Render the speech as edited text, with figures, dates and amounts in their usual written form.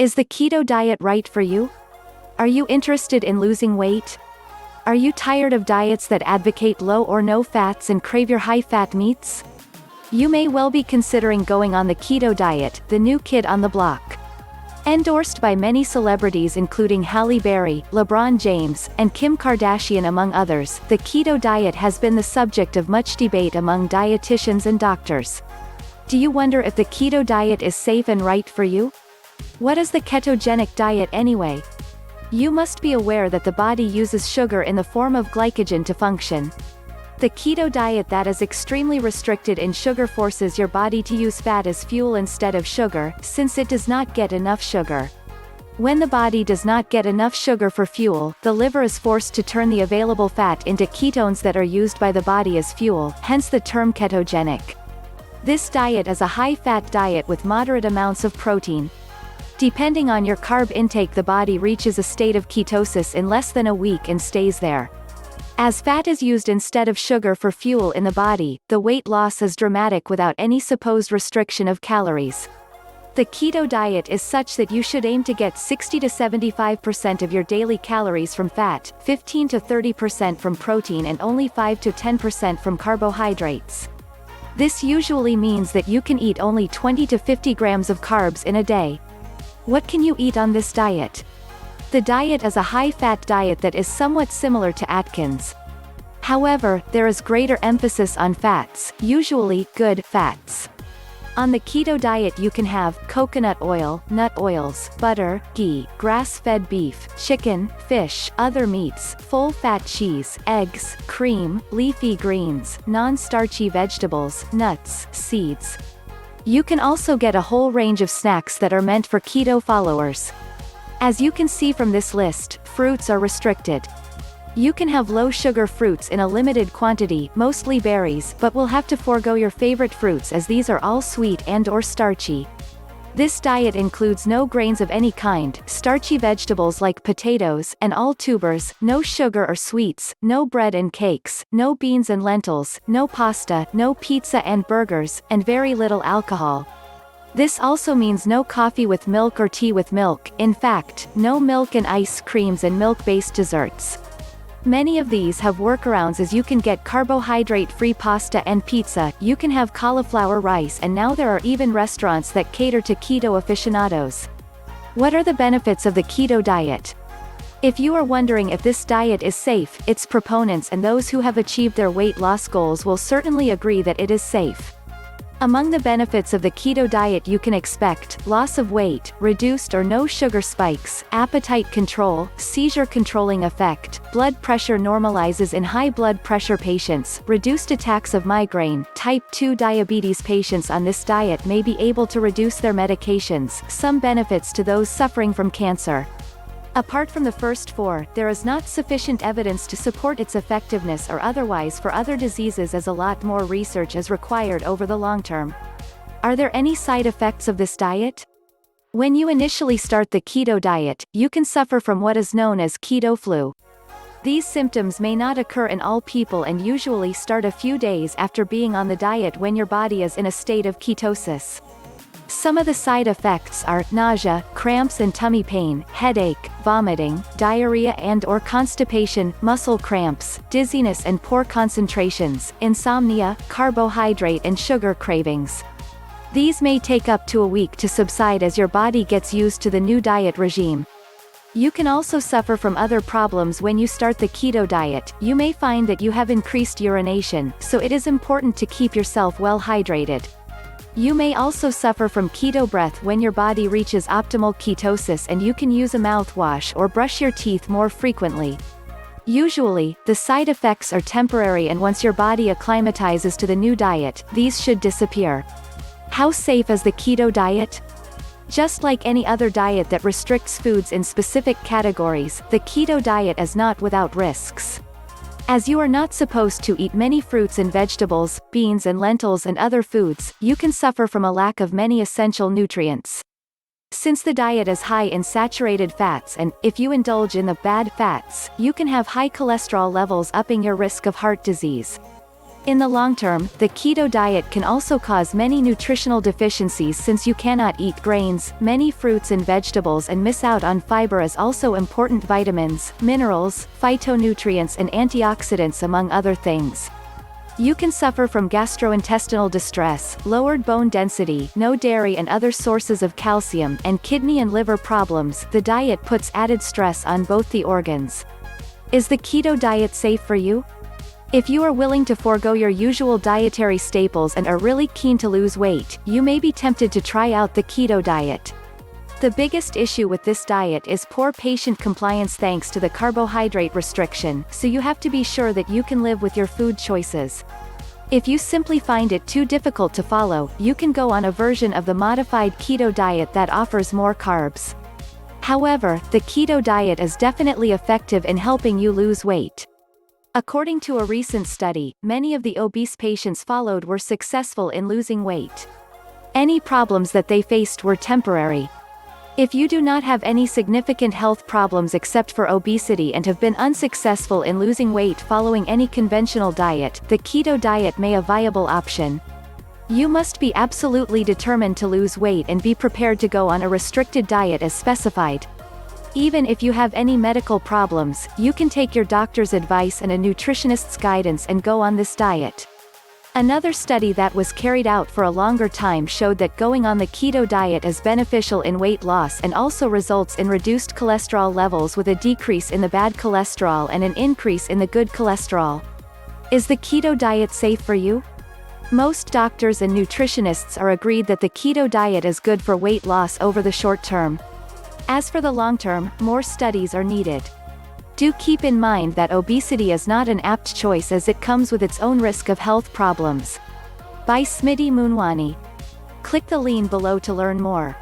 Is the keto diet right for you? Are you interested in losing weight? Are you tired of diets that advocate low or no fats and crave your high-fat meats? You may well be considering going on the keto diet, the new kid on the block. Endorsed by many celebrities including Halle Berry, LeBron James, and Kim Kardashian among others, the keto diet has been the subject of much debate among dietitians and doctors. Do you wonder if the keto diet is safe and right for you? What is the ketogenic diet anyway? You must be aware that the body uses sugar in the form of glycogen to function. The keto diet that is extremely restricted in sugar forces your body to use fat as fuel instead of sugar, since it does not get enough sugar. When the body does not get enough sugar for fuel, the liver is forced to turn the available fat into ketones that are used by the body as fuel, hence the term ketogenic. This diet is a high-fat diet with moderate amounts of protein. Depending on your carb intake, the body reaches a state of ketosis in less than a week and stays there. As fat is used instead of sugar for fuel in the body, the weight loss is dramatic without any supposed restriction of calories. The keto diet is such that you should aim to get 60 to 75% of your daily calories from fat, 15 to 30% from protein and only 5 to 10% from carbohydrates. This usually means that you can eat only 20 to 50 grams of carbs in a day. What can you eat on this diet? The diet is a high-fat diet that is somewhat similar to Atkins. However, there is greater emphasis on fats, usually good fats. On the keto diet you can have coconut oil, nut oils, butter, ghee, grass-fed beef, chicken, fish, other meats, full-fat cheese, eggs, cream, leafy greens, non-starchy vegetables, nuts, seeds. You can also get a whole range of snacks that are meant for keto followers. As you can see from this list, fruits are restricted. You can have low-sugar fruits in a limited quantity, mostly berries, but will have to forego your favorite fruits as these are all sweet and/or starchy. This diet includes no grains of any kind, starchy vegetables like potatoes, and all tubers, no sugar or sweets, no bread and cakes, no beans and lentils, no pasta, no pizza and burgers, and very little alcohol. This also means no coffee with milk or tea with milk, in fact, no milk and ice creams and milk-based desserts. Many of these have workarounds as you can get carbohydrate-free pasta and pizza, you can have cauliflower rice, and now there are even restaurants that cater to keto aficionados. What are the benefits of the keto diet? If you are wondering if this diet is safe, its proponents and those who have achieved their weight loss goals will certainly agree that it is safe. Among the benefits of the keto diet you can expect loss of weight, reduced or no sugar spikes, appetite control, seizure controlling effect, blood pressure normalizes in high blood pressure patients, reduced attacks of migraine, type 2 diabetes patients on this diet may be able to reduce their medications, some benefits to those suffering from cancer. Apart from the first four, there is not sufficient evidence to support its effectiveness or otherwise for other diseases as a lot more research is required over the long term. Are there any side effects of this diet? When you initially start the keto diet, you can suffer from what is known as keto flu. These symptoms may not occur in all people and usually start a few days after being on the diet when your body is in a state of ketosis. Some of the side effects are nausea, cramps and tummy pain, headache, vomiting, diarrhea and/or constipation, muscle cramps, dizziness and poor concentrations, insomnia, carbohydrate and sugar cravings. These may take up to a week to subside as your body gets used to the new diet regime. You can also suffer from other problems when you start the keto diet. You may find that you have increased urination, so it is important to keep yourself well hydrated. You may also suffer from keto breath when your body reaches optimal ketosis and you can use a mouthwash or brush your teeth more frequently. Usually, the side effects are temporary and once your body acclimatizes to the new diet, these should disappear. How safe is the keto diet? Just like any other diet that restricts foods in specific categories, the keto diet is not without risks. As you are not supposed to eat many fruits and vegetables, beans and lentils and other foods, you can suffer from a lack of many essential nutrients. Since the diet is high in saturated fats and, if you indulge in the bad fats, you can have high cholesterol levels upping your risk of heart disease. In the long term, the keto diet can also cause many nutritional deficiencies since you cannot eat grains, many fruits and vegetables, and miss out on fiber as also important vitamins, minerals, phytonutrients and antioxidants among other things. You can suffer from gastrointestinal distress, lowered bone density, no dairy and other sources of calcium, and kidney and liver problems. The diet puts added stress on both the organs. Is the keto diet safe for you? If you are willing to forego your usual dietary staples and are really keen to lose weight, you may be tempted to try out the keto diet. The biggest issue with this diet is poor patient compliance thanks to the carbohydrate restriction, so you have to be sure that you can live with your food choices. If you simply find it too difficult to follow, you can go on a version of the modified keto diet that offers more carbs. However, the keto diet is definitely effective in helping you lose weight. According to a recent study, many of the obese patients followed were successful in losing weight. Any problems that they faced were temporary. If you do not have any significant health problems except for obesity and have been unsuccessful in losing weight following any conventional diet, the keto diet may be a viable option. You must be absolutely determined to lose weight and be prepared to go on a restricted diet as specified. Even if you have any medical problems, you can take your doctor's advice and a nutritionist's guidance and go on this diet. Another study that was carried out for a longer time showed that going on the keto diet is beneficial in weight loss and also results in reduced cholesterol levels with a decrease in the bad cholesterol and an increase in the good cholesterol. Is the keto diet safe for you? Most doctors and nutritionists are agreed that the keto diet is good for weight loss over the short term. As for the long term, more studies are needed. Do keep in mind that obesity is not an apt choice as it comes with its own risk of health problems. By Smriti Moonwani. Click the link below to learn more.